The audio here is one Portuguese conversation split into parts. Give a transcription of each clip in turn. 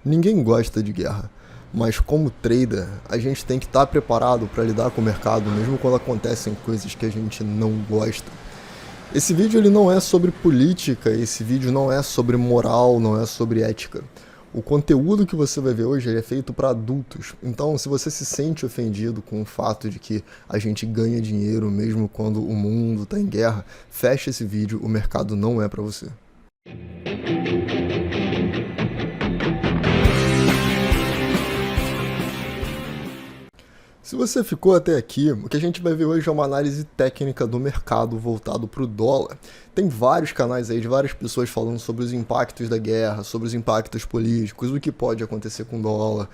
Ninguém gosta de guerra, mas como trader, a gente tem que estar preparado para lidar com o mercado, mesmo quando acontecem coisas que a gente não gosta. Esse vídeo ele não é sobre política, esse vídeo não é sobre moral, não é sobre ética. O conteúdo que você vai ver hoje é feito para adultos, então se você se sente ofendido com o fato de que a gente ganha dinheiro mesmo quando o mundo está em guerra, fecha esse vídeo, o mercado não é para você. Se você ficou até aqui, o que a gente vai ver hoje é uma análise técnica do mercado voltado para o dólar. Tem vários canais aí de várias pessoas falando sobre os impactos da guerra, sobre os impactos políticos, o que pode acontecer com o dólar,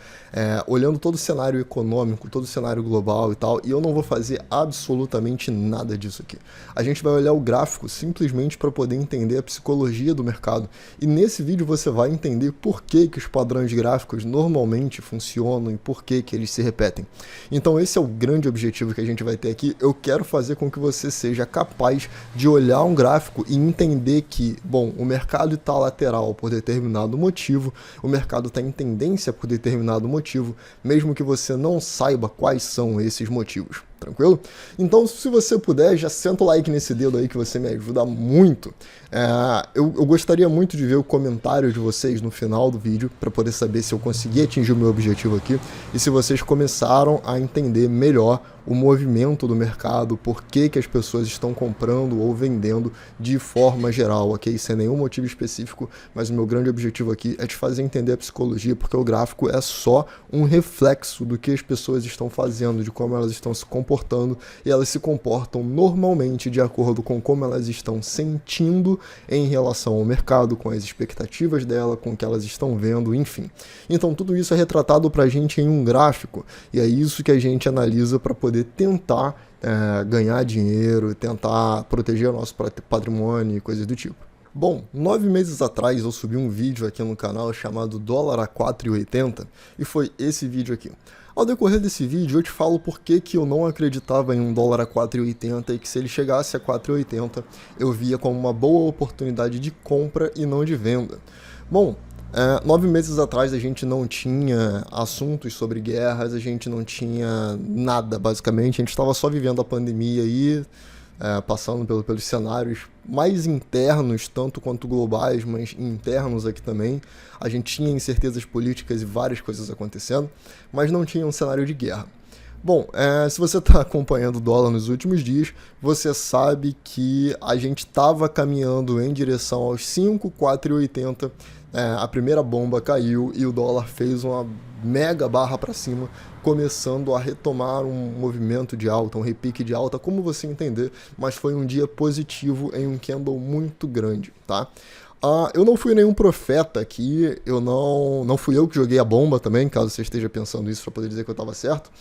olhando todo o cenário econômico, todo o cenário global e tal, e eu não vou fazer absolutamente nada disso aqui. A gente vai olhar o gráfico simplesmente para poder entender a psicologia do mercado, e nesse vídeo você vai entender por que os padrões gráficos normalmente funcionam e por que eles se repetem. Então esse é o grande objetivo que a gente vai ter aqui. Eu quero fazer com que você seja capaz de olhar um gráfico e entender que, bom, o mercado está lateral por determinado motivo, o mercado está em tendência por determinado motivo, mesmo que você não saiba quais são esses motivos. Tranquilo? Então, se você puder, já senta o like nesse dedo aí que você me ajuda muito. Eu gostaria muito de ver o comentário de vocês no final do vídeo para poder saber se eu consegui atingir o meu objetivo aqui e se vocês começaram a entender melhor o movimento do mercado, por que as pessoas estão comprando ou vendendo de forma geral, ok? Sem nenhum motivo específico, mas o meu grande objetivo aqui é te fazer entender a psicologia, porque o gráfico é só um reflexo do que as pessoas estão fazendo, de como elas estão se comportando, e elas se comportam normalmente de acordo com como elas estão sentindo em relação ao mercado, com as expectativas dela, com o que elas estão vendo, enfim. Então tudo isso é retratado pra gente em um gráfico, e é isso que a gente analisa para poder tentar ganhar dinheiro, tentar proteger o nosso patrimônio e coisas do tipo. Bom, 9 meses atrás eu subi um vídeo aqui no canal chamado Dólar a 4,80 e foi esse vídeo aqui. Ao decorrer desse vídeo eu te falo por que eu não acreditava em um dólar a 4,80 e que se ele chegasse a 4,80 eu via como uma boa oportunidade de compra e não de venda. Bom, 9 meses atrás a gente não tinha assuntos sobre guerras, a gente não tinha nada basicamente, a gente estava só vivendo a pandemia aí, passando pelos cenários mais internos, tanto quanto globais, mas internos aqui também. A gente tinha incertezas políticas e várias coisas acontecendo, mas não tinha um cenário de guerra. Bom, se você está acompanhando o dólar nos últimos dias, você sabe que a gente estava caminhando em direção aos 5,480, a primeira bomba caiu e o dólar fez uma mega barra para cima, começando a retomar um movimento de alta, um repique de alta, como você entender, mas foi um dia positivo em um candle muito grande, tá? Eu não fui nenhum profeta aqui, não fui eu que joguei a bomba também, caso você esteja pensando isso para poder dizer que eu estava certo,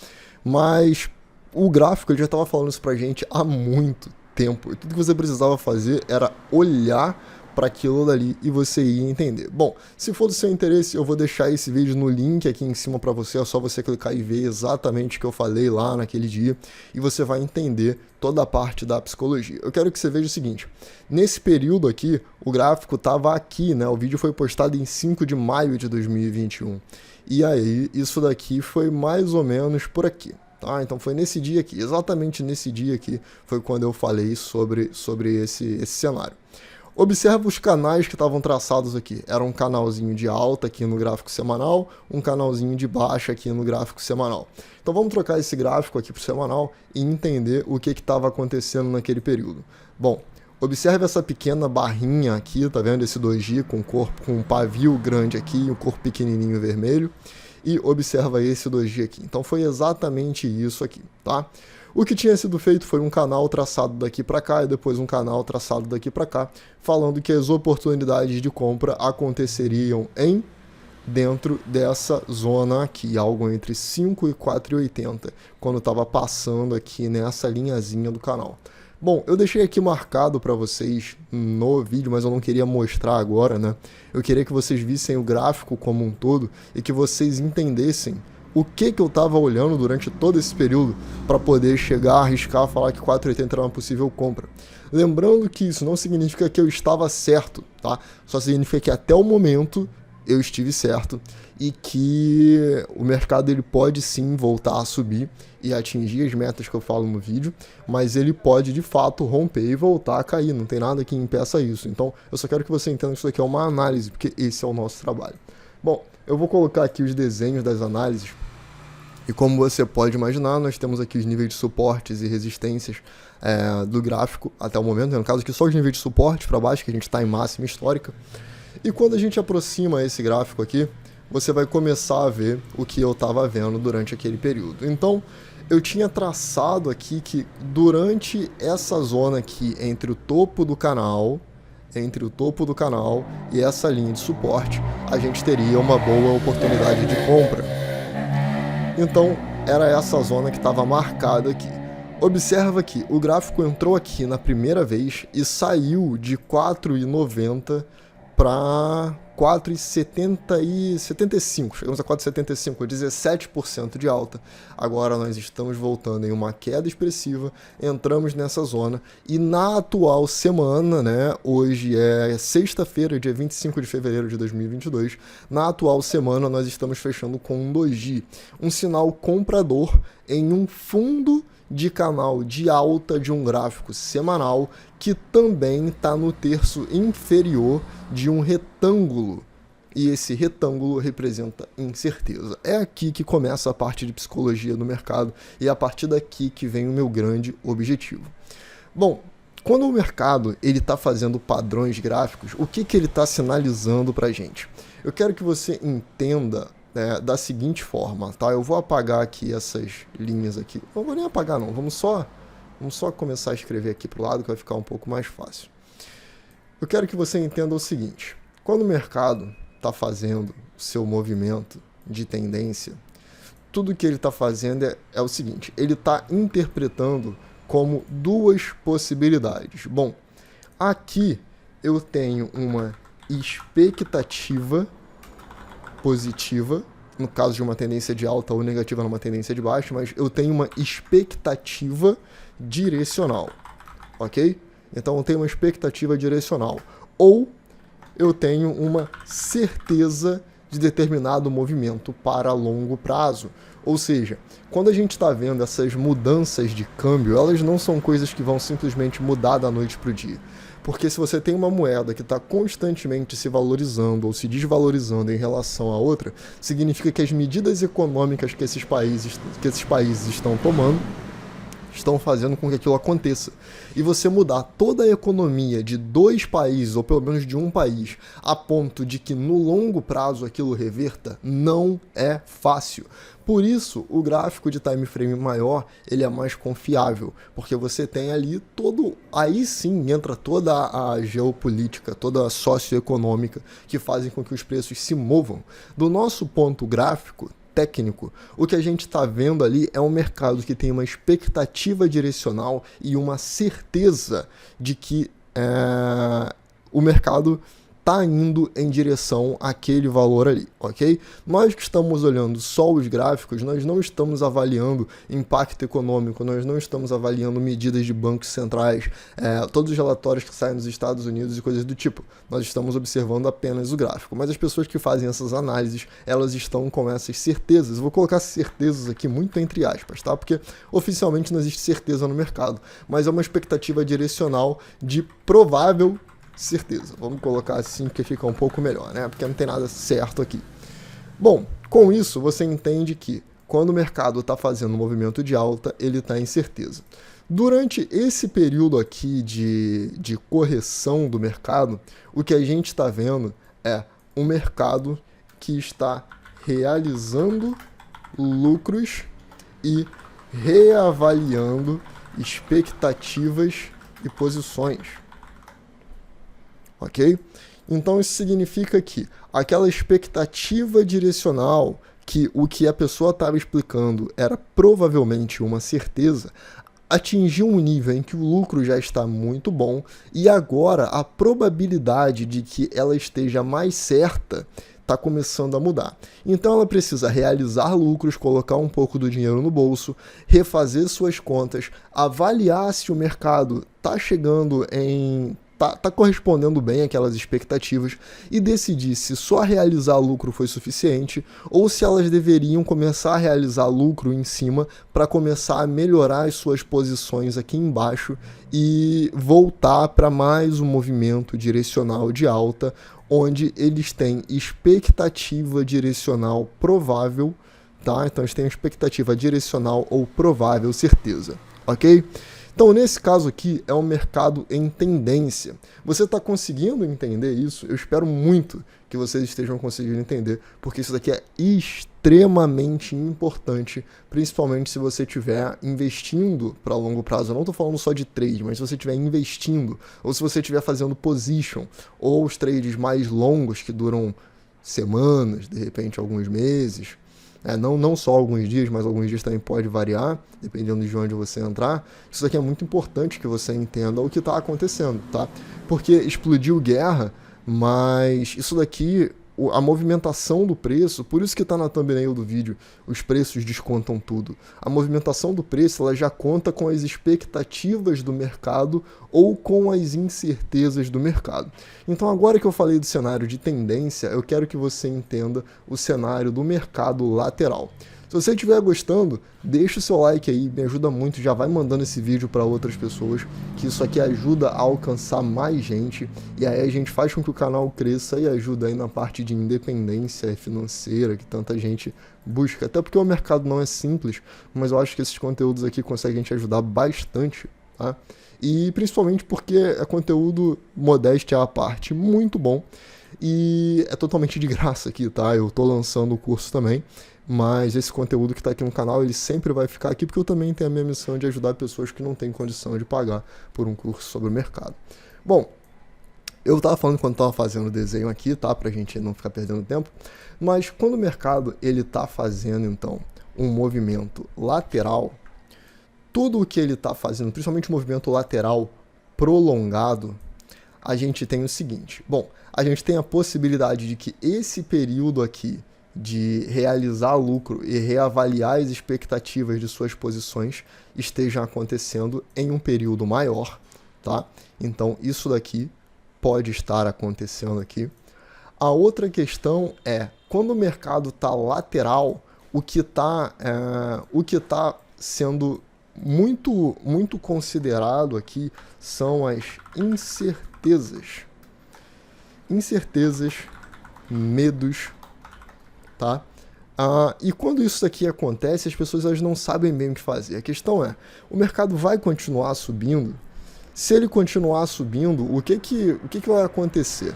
mas o gráfico ele já estava falando isso pra gente há muito tempo, e tudo que você precisava fazer era olhar para aquilo dali e você ia entender. Bom, se for do seu interesse, eu vou deixar esse vídeo no link aqui em cima para você, é só você clicar e ver exatamente o que eu falei lá naquele dia e você vai entender toda a parte da psicologia. Eu quero que você veja o seguinte, nesse período aqui, o gráfico estava aqui, né? O vídeo foi postado em 5 de maio de 2021 e aí isso daqui foi mais ou menos por aqui. Tá? Então foi nesse dia aqui, exatamente nesse dia aqui, foi quando eu falei sobre esse cenário. Observa os canais que estavam traçados aqui. Era um canalzinho de alta aqui no gráfico semanal, um canalzinho de baixa aqui no gráfico semanal. Então vamos trocar esse gráfico aqui para o semanal e entender o que estava acontecendo naquele período. Bom, observe essa pequena barrinha aqui, tá vendo? Esse doji com corpo, com um pavio grande aqui e um corpo pequenininho vermelho. E observa esse doji aqui. Então foi exatamente isso aqui, tá? O que tinha sido feito foi um canal traçado daqui para cá e depois um canal traçado daqui para cá, falando que as oportunidades de compra aconteceriam dentro dessa zona aqui, algo entre 5 e 4,80, quando estava passando aqui nessa linhazinha do canal. Bom, eu deixei aqui marcado para vocês no vídeo, mas eu não queria mostrar agora, né? Eu queria que vocês vissem o gráfico como um todo e que vocês entendessem o que eu estava olhando durante todo esse período para poder chegar a arriscar falar que 4,80 era uma possível compra. Lembrando que isso não significa que eu estava certo, tá? Só significa que até o momento eu estive certo e que o mercado ele pode sim voltar a subir e atingir as metas que eu falo no vídeo, mas ele pode de fato romper e voltar a cair, não tem nada que impeça isso. Então eu só quero que você entenda que isso aqui é uma análise, porque esse é o nosso trabalho. Bom, eu vou colocar aqui os desenhos das análises e como você pode imaginar, nós temos aqui os níveis de suportes e resistências do gráfico até o momento, no caso aqui só os níveis de suporte para baixo, que a gente está em máxima histórica. E quando a gente aproxima esse gráfico aqui, você vai começar a ver o que eu estava vendo durante aquele período. Então, eu tinha traçado aqui que durante essa zona aqui, entre o topo do canal e essa linha de suporte, a gente teria uma boa oportunidade de compra. Então, era essa zona que estava marcada aqui. Observa que o gráfico entrou aqui na primeira vez e saiu de 4,90 para 4,75. Chegamos a 4,75, 17% de alta. Agora nós estamos voltando em uma queda expressiva, entramos nessa zona e na atual semana, né, hoje é sexta-feira, dia 25 de fevereiro de 2022, na atual semana nós estamos fechando com um doji, um sinal comprador em um fundo de canal de alta de um gráfico semanal que também está no terço inferior de um retângulo. E esse retângulo representa incerteza. É aqui que começa a parte de psicologia do mercado e é a partir daqui que vem o meu grande objetivo. Bom, quando o mercado está fazendo padrões gráficos, o que ele está sinalizando para a gente? Eu quero que você entenda da seguinte forma, tá? Eu vou apagar aqui essas linhas aqui. Não vou nem apagar não, vamos só começar a escrever aqui para o lado que vai ficar um pouco mais fácil. Eu quero que você entenda o seguinte, quando o mercado está fazendo o seu movimento de tendência, tudo que ele está fazendo é o seguinte, ele está interpretando como duas possibilidades. Bom, aqui eu tenho uma expectativa positiva, no caso de uma tendência de alta ou negativa numa tendência de baixa, mas eu tenho uma expectativa direcional, ok? Então eu tenho uma expectativa direcional, ou eu tenho uma certeza de determinado movimento para longo prazo. Ou seja, quando a gente está vendo essas mudanças de câmbio, elas não são coisas que vão simplesmente mudar da noite para o dia. Porque se você tem uma moeda que está constantemente se valorizando ou se desvalorizando em relação à outra, significa que as medidas econômicas que esses países estão tomando estão fazendo com que aquilo aconteça. E você mudar toda a economia de dois países, ou pelo menos de um país, a ponto de que no longo prazo aquilo reverta, não é fácil. Por isso, o gráfico de time frame maior, ele é mais confiável, porque você tem ali aí sim entra toda a geopolítica, toda a socioeconômica que fazem com que os preços se movam. Do nosso ponto gráfico, técnico, o que a gente está vendo ali é um mercado que tem uma expectativa direcional e uma certeza de que o mercado está indo em direção àquele valor ali, ok? Nós que estamos olhando só os gráficos, nós não estamos avaliando impacto econômico, nós não estamos avaliando medidas de bancos centrais, todos os relatórios que saem dos Estados Unidos e coisas do tipo. Nós estamos observando apenas o gráfico, mas as pessoas que fazem essas análises, elas estão com essas certezas. Eu vou colocar certezas aqui muito entre aspas, tá? Porque oficialmente não existe certeza no mercado, mas é uma expectativa direcional de provável certeza. Vamos colocar assim que fica um pouco melhor, né? Porque não tem nada certo aqui. Bom, com isso você entende que quando o mercado está fazendo um movimento de alta, ele está em certeza. Durante esse período aqui de correção do mercado, o que a gente está vendo é um mercado que está realizando lucros e reavaliando expectativas e posições. Ok? Então isso significa que aquela expectativa direcional, que o que a pessoa estava explicando era provavelmente uma certeza, atingiu um nível em que o lucro já está muito bom e agora a probabilidade de que ela esteja mais certa está começando a mudar. Então ela precisa realizar lucros, colocar um pouco do dinheiro no bolso, refazer suas contas, avaliar se o mercado está chegando em tá correspondendo bem àquelas expectativas e decidir se só realizar lucro foi suficiente ou se elas deveriam começar a realizar lucro em cima para começar a melhorar as suas posições aqui embaixo e voltar para mais um movimento direcional de alta, onde eles têm expectativa direcional provável, tá? Então eles têm expectativa direcional ou provável certeza, ok? Então, nesse caso aqui, é um mercado em tendência. Você está conseguindo entender isso? Eu espero muito que vocês estejam conseguindo entender, porque isso daqui é extremamente importante, principalmente se você estiver investindo para longo prazo. Eu não estou falando só de trade, mas se você estiver investindo, ou se você estiver fazendo position, ou os trades mais longos que duram semanas, de repente alguns meses. Não só alguns dias, mas alguns dias também pode variar, dependendo de onde você entrar. Isso daqui é muito importante que você entenda o que está acontecendo, tá? Porque explodiu guerra, mas isso daqui, a movimentação do preço, por isso que está na thumbnail do vídeo, os preços descontam tudo. A movimentação do preço, ela já conta com as expectativas do mercado ou com as incertezas do mercado. Então agora que eu falei do cenário de tendência, eu quero que você entenda o cenário do mercado lateral. Se você estiver gostando, deixa o seu like aí, me ajuda muito, já vai mandando esse vídeo para outras pessoas, que isso aqui ajuda a alcançar mais gente, e aí a gente faz com que o canal cresça e ajuda aí na parte de independência financeira que tanta gente busca. Até porque o mercado não é simples, mas eu acho que esses conteúdos aqui conseguem te ajudar bastante, tá? E principalmente porque é conteúdo, modéstia à parte, muito bom, e é totalmente de graça aqui, tá? Eu tô lançando o curso também, mas esse conteúdo que está aqui no canal, ele sempre vai ficar aqui, porque eu também tenho a minha missão de ajudar pessoas que não têm condição de pagar por um curso sobre o mercado. Bom, eu estava falando quando estava fazendo o desenho aqui, tá? Pra gente não ficar perdendo tempo, mas quando o mercado ele está fazendo, então, um movimento lateral, tudo o que ele está fazendo, principalmente o movimento lateral prolongado, a gente tem o seguinte. Bom, a gente tem a possibilidade de que esse período aqui de realizar lucro e reavaliar as expectativas de suas posições estejam acontecendo em um período maior, tá? Então, isso daqui pode estar acontecendo aqui. A outra questão é, quando o mercado está lateral, o que está sendo muito considerado aqui são as incertezas. Incertezas, medos, tá? E quando isso aqui acontece, as pessoas elas não sabem bem o que fazer. A questão é, o mercado vai continuar subindo? Se ele continuar subindo, o que vai acontecer?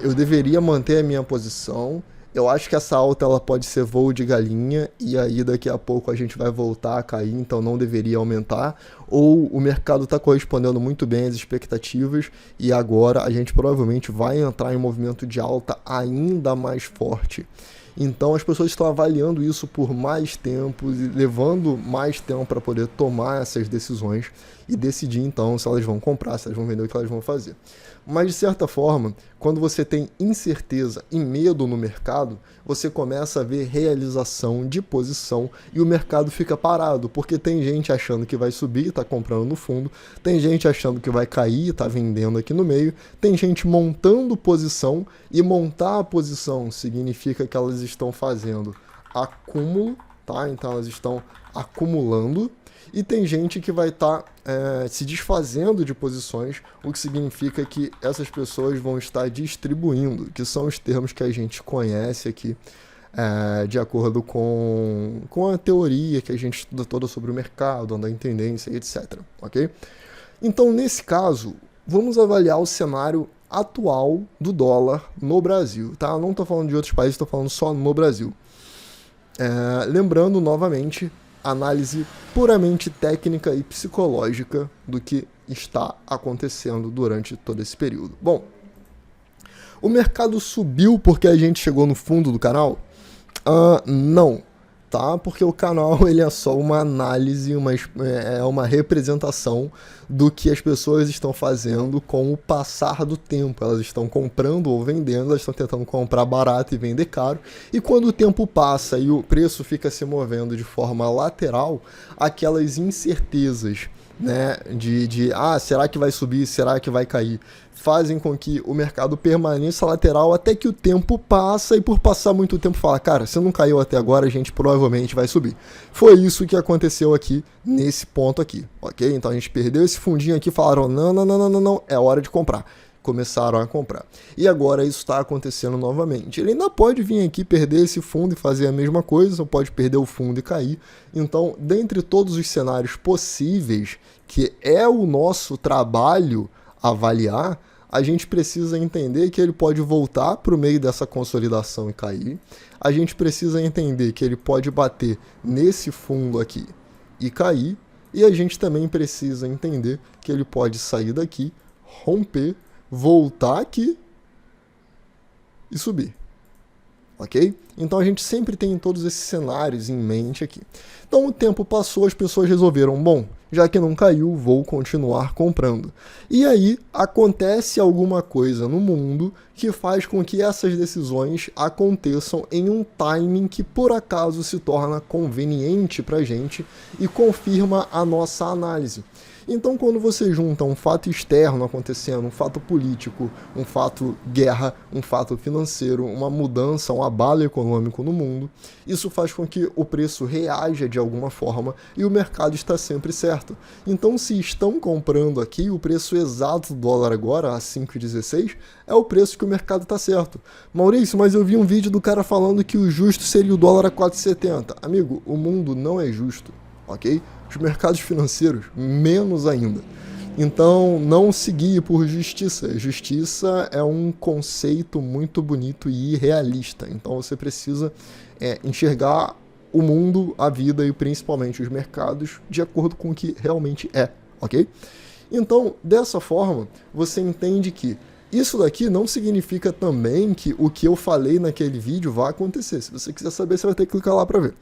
Eu deveria manter a minha posição. Eu acho que essa alta ela pode ser voo de galinha e aí daqui a pouco a gente vai voltar a cair, então não deveria aumentar. Ou o mercado está correspondendo muito bem às expectativas e agora a gente provavelmente vai entrar em um movimento de alta ainda mais forte. Então as pessoas estão avaliando isso por mais tempo, levando mais tempo para poder tomar essas decisões e decidir então se elas vão comprar, se elas vão vender, o que elas vão fazer. Mas de certa forma, quando você tem incerteza e medo no mercado, você começa a ver realização de posição e o mercado fica parado, porque tem gente achando que vai subir, está comprando no fundo, tem gente achando que vai cair, está vendendo aqui no meio, tem gente montando posição, e montar a posição significa que elas estão fazendo acúmulo, tá? Então elas estão acumulando, e tem gente que vai estar se desfazendo de posições, o que significa que essas pessoas vão estar distribuindo, que são os termos que a gente conhece aqui, de acordo com a teoria que a gente estuda toda sobre o mercado, a tendência, etc. Ok? Então, nesse caso, vamos avaliar o cenário atual do dólar no Brasil. Tá? Eu não estou falando de outros países, estou falando só no Brasil. Lembrando novamente, análise puramente técnica e psicológica do que está acontecendo durante todo esse período. Bom, o mercado subiu porque a gente chegou no fundo do canal? Não, tá? Porque o canal ele é só uma análise, uma representação do que as pessoas estão fazendo com o passar do tempo. Elas estão comprando ou vendendo, elas estão tentando comprar barato e vender caro, e quando o tempo passa e o preço fica se movendo de forma lateral, aquelas incertezas né, será que vai subir, será que vai cair, fazem com que o mercado permaneça lateral até que o tempo passa e por passar muito tempo fala, cara, se não caiu até agora, a gente provavelmente vai subir. Foi isso que aconteceu aqui nesse ponto aqui, ok? Então a gente perdeu esse fundinho aqui, falaram, não, é hora de comprar. Começaram a comprar. E agora isso está acontecendo novamente. Ele ainda pode vir aqui perder esse fundo e fazer a mesma coisa, ou pode perder o fundo e cair. Então, dentre todos os cenários possíveis, que é o nosso trabalho avaliar, a gente precisa entender que ele pode voltar para o meio dessa consolidação e cair. A gente precisa entender que ele pode bater nesse fundo aqui e cair. E a gente também precisa entender que ele pode sair daqui, romper, voltar aqui e subir, ok? Então a gente sempre tem todos esses cenários em mente aqui. Então o tempo passou, as pessoas resolveram, bom, já que não caiu, vou continuar comprando. E aí acontece alguma coisa no mundo que faz com que essas decisões aconteçam em um timing que por acaso se torna conveniente para a gente e confirma a nossa análise. Então, quando você junta um fato externo acontecendo, um fato político, um fato guerra, um fato financeiro, uma mudança, um abalo econômico no mundo, isso faz com que o preço reaja de alguma forma e o mercado está sempre certo. Então, se estão comprando aqui, o preço exato do dólar agora, a 5,16, é o preço que o mercado está certo. Maurício, mas eu vi um vídeo do cara falando que o justo seria o dólar a 4,70. Amigo, o mundo não é justo, ok? Os mercados financeiros, menos ainda. Então, não seguir por justiça. Justiça é um conceito muito bonito e irrealista. Então, você precisa enxergar o mundo, a vida e principalmente os mercados de acordo com o que realmente é, ok? Então, dessa forma, você entende que isso daqui não significa também que o que eu falei naquele vídeo vai acontecer. Se você quiser saber, você vai ter que clicar lá para ver.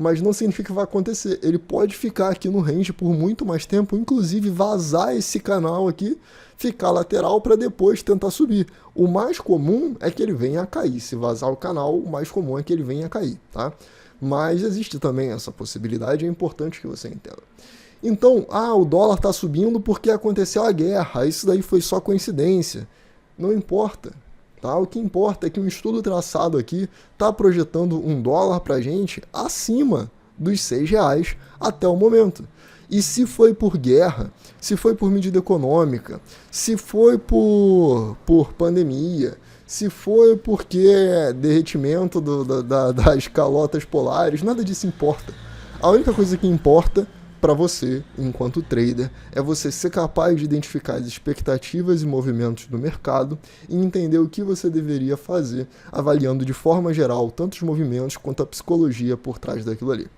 Mas não significa que vai acontecer. Ele pode ficar aqui no range por muito mais tempo, inclusive vazar esse canal aqui, ficar lateral para depois tentar subir. O mais comum é que ele venha a cair. Se vazar o canal, o mais comum é que ele venha a cair, tá? Mas existe também essa possibilidade, é importante que você entenda. Então, o dólar está subindo porque aconteceu a guerra, isso daí foi só coincidência. Não importa. Tá? O que importa é que um estudo traçado aqui está projetando um dólar para a gente acima dos R$6 até o momento. E se foi por guerra, se foi por medida econômica, se foi por pandemia, se foi porque derretimento das calotas polares, nada disso importa. A única coisa que importa para você, enquanto trader, é você ser capaz de identificar as expectativas e movimentos do mercado e entender o que você deveria fazer, avaliando de forma geral tanto os movimentos quanto a psicologia por trás daquilo ali.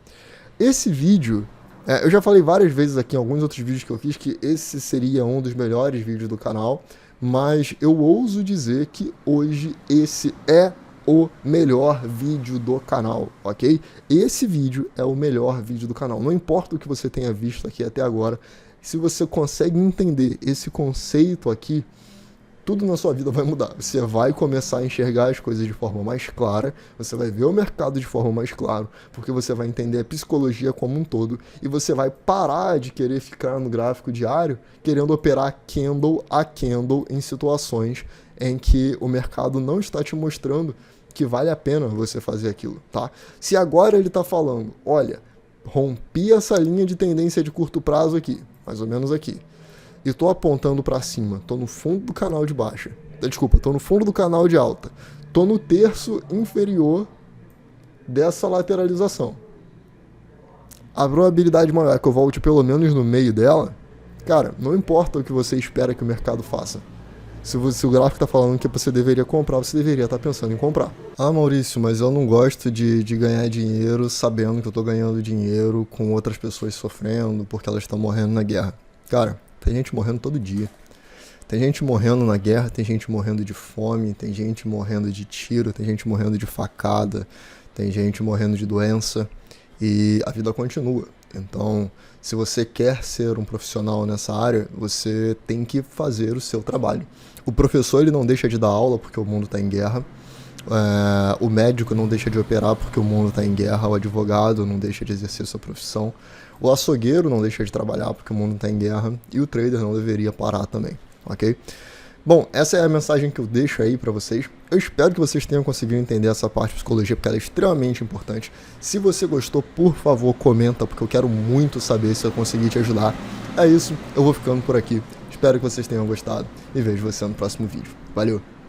Esse vídeo, eu já falei várias vezes aqui em alguns outros vídeos que eu fiz que esse seria um dos melhores vídeos do canal, mas eu ouso dizer que hoje esse é o melhor vídeo do canal, ok? Esse vídeo é o melhor vídeo do canal. Não importa o que você tenha visto aqui até agora, se você consegue entender esse conceito aqui, tudo na sua vida vai mudar. Você vai começar a enxergar as coisas de forma mais clara, você vai ver o mercado de forma mais clara, porque você vai entender a psicologia como um todo e você vai parar de querer ficar no gráfico diário querendo operar candle a candle em situações em que o mercado não está te mostrando que vale a pena você fazer aquilo, tá? Se agora ele está falando, olha, rompi essa linha de tendência de curto prazo aqui, mais ou menos aqui, e tô apontando para cima, tô no fundo do canal de baixa, tô no fundo do canal de alta, tô no terço inferior dessa lateralização. A probabilidade maior é que eu volte pelo menos no meio dela, cara, não importa o que você espera que o mercado faça. Se o gráfico está falando que você deveria comprar, você deveria estar pensando em comprar. Maurício, mas eu não gosto de ganhar dinheiro sabendo que eu estou ganhando dinheiro com outras pessoas sofrendo porque elas estão morrendo na guerra. Cara, tem gente morrendo todo dia. Tem gente morrendo na guerra, tem gente morrendo de fome, tem gente morrendo de tiro, tem gente morrendo de facada, tem gente morrendo de doença e a vida continua. Então, se você quer ser um profissional nessa área, você tem que fazer o seu trabalho. O professor ele não deixa de dar aula porque o mundo está em guerra. O médico não deixa de operar porque o mundo está em guerra, o advogado não deixa de exercer sua profissão, o açougueiro não deixa de trabalhar porque o mundo está em guerra e o trader não deveria parar também, ok? Bom, essa é a mensagem que eu deixo aí para vocês. Eu espero que vocês tenham conseguido entender essa parte de psicologia, porque ela é extremamente importante. Se você gostou, por favor, comenta, porque eu quero muito saber se eu consegui te ajudar. É isso, eu vou ficando por aqui. Espero que vocês tenham gostado e vejo você no próximo vídeo. Valeu!